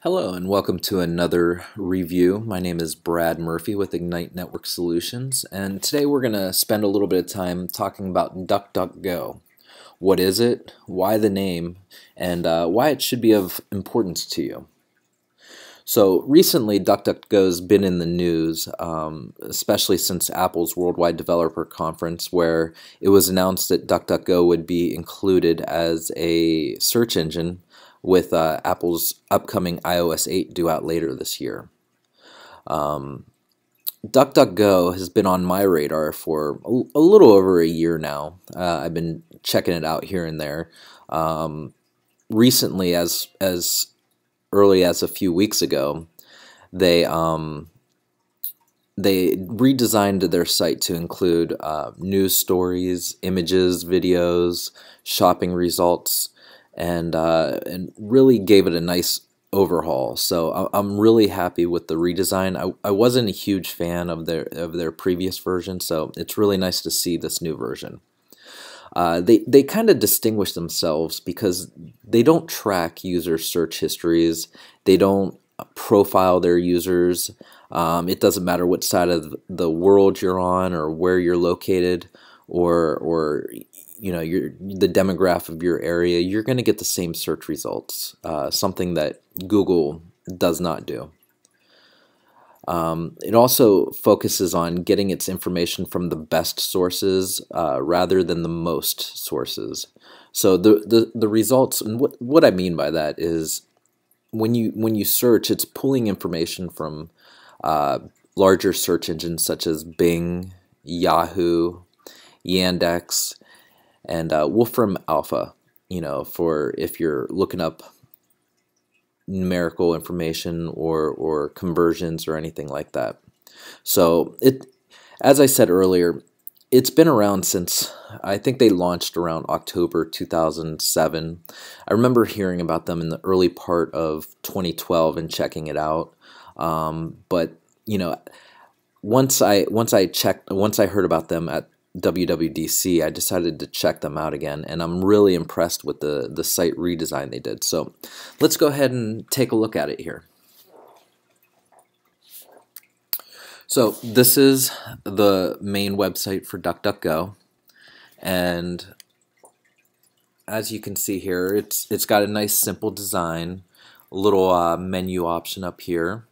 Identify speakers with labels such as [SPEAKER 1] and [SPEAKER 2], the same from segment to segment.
[SPEAKER 1] Hello and welcome to another review. My name is Brad Murphy with Ignite Network Solutions, and today we're going to spend a little bit of time talking about DuckDuckGo. What is it, why the name, and why it should be of importance to you. So recently DuckDuckGo's been in the news, especially since Apple's Worldwide Developer Conference, where it was announced that DuckDuckGo would be included as a search engine with Apple's upcoming iOS 8 due out later this year. DuckDuckGo has been on my radar for a little over a year now. I've been checking it out here and there. Recently, as early as a few weeks ago, they redesigned their site to include news stories, images, videos, shopping results, and really gave it a nice overhaul. So I'm really happy with the redesign. I wasn't a huge fan of their previous version, so it's really nice to see this new version. They kind of distinguish themselves because they don't track user search histories. They don't profile their users. It doesn't matter what side of the world you're on or where you're located or you know the demographic of your area. You're going to get the same search results, something that Google does not do. It also focuses on getting its information from the best sources rather than the most sources. So the results, and what I mean by that is when you search, it's pulling information from larger search engines such as Bing, Yahoo, Yandex, and Wolfram Alpha. You know, for if you're looking up numerical information or conversions or anything like that. So as I said earlier, it's been around since, I think they launched around October 2007. I remember hearing about them in the early part of 2012 and checking it out. But you know, once I heard about them at WWDC, I decided to check them out again, and I'm really impressed with the site redesign they did. So let's go ahead and take a look at it here. So this is the main website for DuckDuckGo, and as you can see here, it's got a nice simple design, a little menu option up here.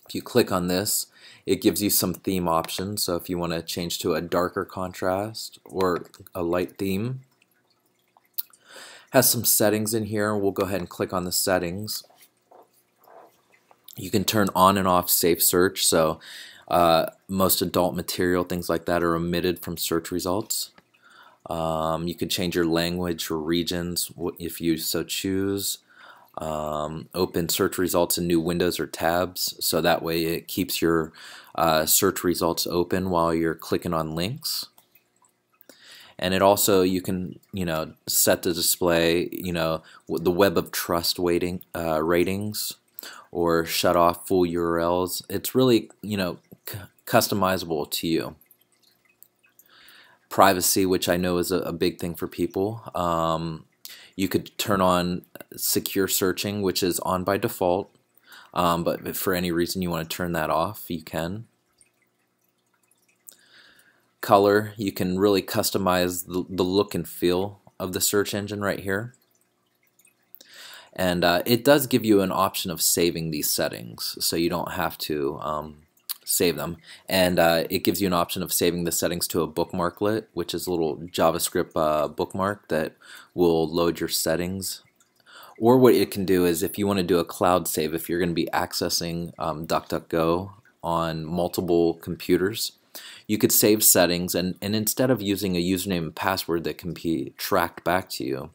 [SPEAKER 1] If you click on this, it gives you some theme options. So if you want to change to a darker contrast or a light theme, has some settings in here. We'll go ahead and click on the settings. You can turn on and off safe search, so most adult material, things like that, are omitted from search results. You can change your language or regions if you so choose. Open search results in new windows or tabs, so that way it keeps your search results open while you're clicking on links. And it also, you can set to display the web of trust ratings, or shut off full URLs. It's really customizable to you. Privacy, which I know is a big thing for people. You could turn on secure searching, which is on by default, but if for any reason you want to turn that off, you can. Color, you can really customize the look and feel of the search engine right here. And it does give you an option of saving these settings, so you don't have to save them. And it gives you an option of saving the settings to a bookmarklet, which is a little JavaScript bookmark that will load your settings. Or what it can do is, if you want to do a cloud save, if you're going to be accessing DuckDuckGo on multiple computers, you could save settings, and instead of using a username and password that can be tracked back to you,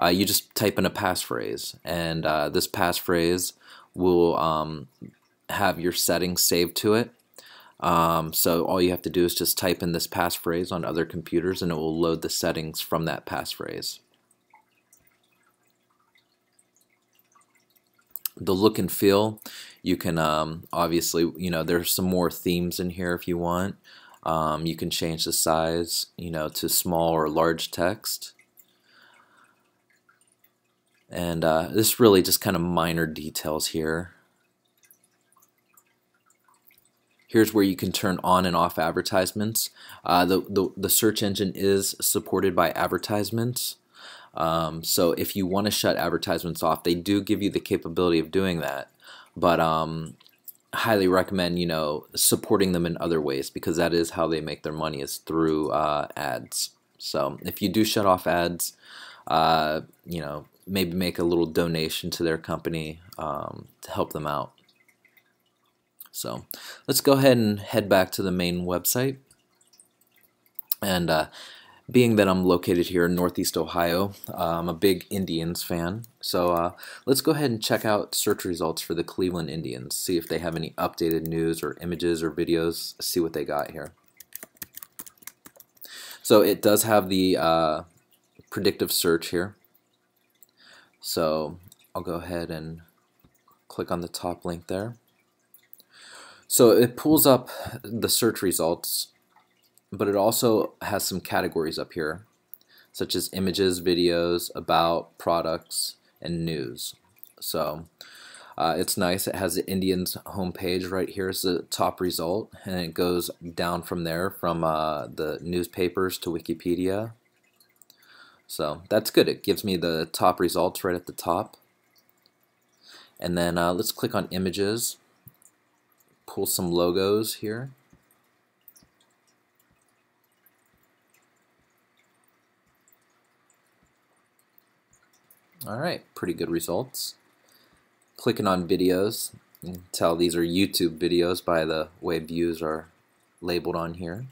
[SPEAKER 1] you just type in a passphrase, and this passphrase will have your settings saved to it. So all you have to do is just type in this passphrase on other computers, and it will load the settings from that passphrase. The look and feel, you can obviously, there's some more themes in here if you want. You can change the size, to small or large text. And this really just kind of minor details here. Here's where you can turn on and off advertisements. The search engine is supported by advertisements. So if you want to shut advertisements off, they do give you the capability of doing that. But highly recommend, supporting them in other ways, because that is how they make their money, is through ads. So if you do shut off ads, maybe make a little donation to their company to help them out. So let's go ahead and head back to the main website. And being that I'm located here in Northeast Ohio, I'm a big Indians fan. So let's go ahead and check out search results for the Cleveland Indians, see if they have any updated news or images or videos, see what they got here. So it does have the predictive search here. So I'll go ahead and click on the top link there. So it pulls up the search results, but it also has some categories up here, such as images, videos, about, products, and news. So it's nice. It has the Indians homepage right here as the top result, and it goes down from there, from the newspapers to Wikipedia. So that's good. It gives me the top results right at the top. And then let's click on images, pull some logos here. Alright, pretty good results. Clicking on videos, you can tell these are YouTube videos by the way views are labeled on here.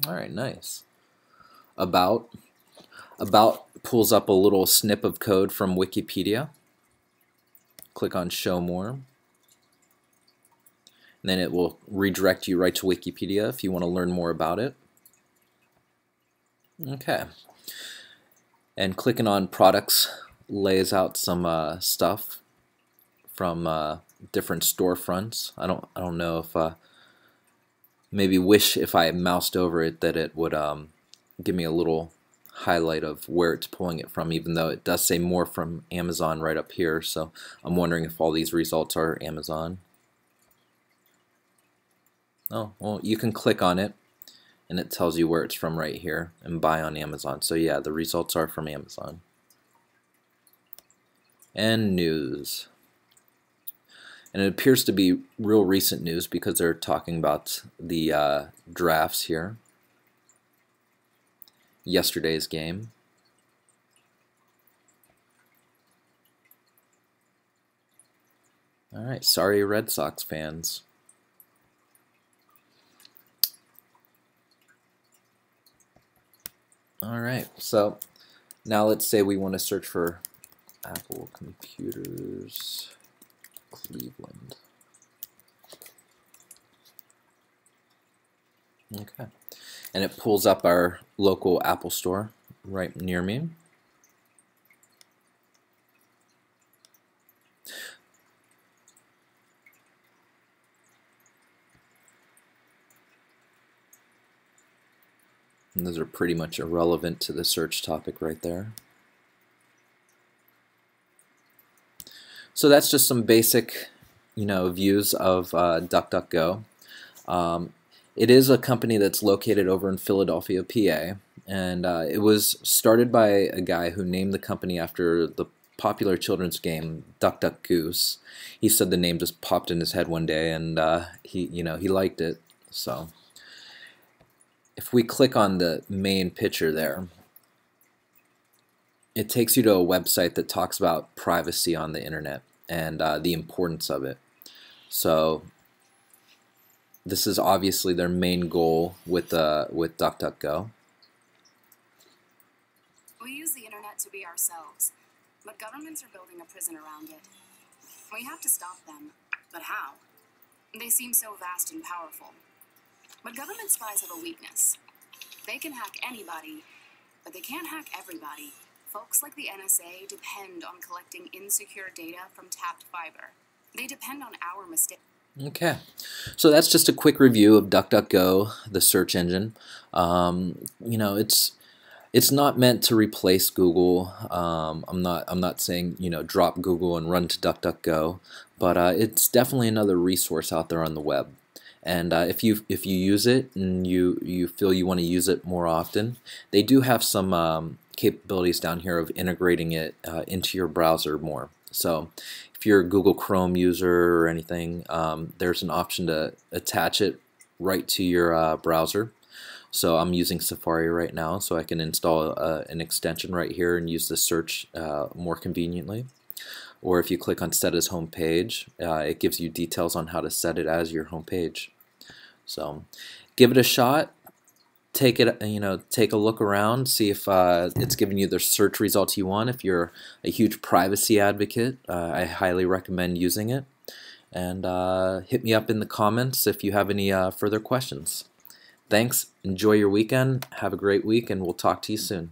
[SPEAKER 1] Alright, nice. About pulls up a little snip of code from Wikipedia. Click on Show More. And then it will redirect you right to Wikipedia if you want to learn more about it. Okay. And clicking on products lays out some stuff from different storefronts. I don't know if maybe wish if I moused over it that it would give me a little highlight of where it's pulling it from, even though it does say more from Amazon right up here. So I'm wondering if all these results are Amazon. Oh, well, you can click on it and it tells you where it's from right here, and buy on Amazon. So yeah, the results are from Amazon. And news. And it appears to be real recent news because they're talking about the drafts here. Yesterday's game. Alright, sorry Red Sox fans. Alright, so now let's say we want to search for Apple computers Cleveland. Okay, and it pulls up our local Apple store right near me. And those are pretty much irrelevant to the search topic right there. So that's just some basic, views of DuckDuckGo. It is a company that's located over in Philadelphia, PA, and it was started by a guy who named the company after the popular children's game Duck Duck Goose. He said the name just popped in his head one day, and he liked it. So if we click on the main picture there, it takes you to a website that talks about privacy on the internet and the importance of it. So this is obviously their main goal with DuckDuckGo.
[SPEAKER 2] We use the internet to be ourselves, but governments are building a prison around it. We have to stop them, but how? They seem so vast and powerful. But government spies have a weakness. They can hack anybody, but they can't hack everybody. Folks like the NSA depend on collecting insecure data from tapped fiber. They depend on our mistakes.
[SPEAKER 1] Okay, so that's just a quick review of DuckDuckGo, the search engine. It's It's not meant to replace Google. I'm not saying drop Google and run to DuckDuckGo, but it's definitely another resource out there on the web. And if you use it and you feel you want to use it more often, they do have some capabilities down here of integrating it into your browser more. So if you're a Google Chrome user or anything, there's an option to attach it right to your browser. So I'm using Safari right now, so I can install an extension right here and use the search more conveniently. Or if you click on Set as Home Page, it gives you details on how to set it as your home page. So give it a shot. Take it, take a look around, see if it's giving you the search results you want. If you're a huge privacy advocate, I highly recommend using it. And hit me up in the comments if you have any further questions. Thanks. Enjoy your weekend. Have a great week, and we'll talk to you soon.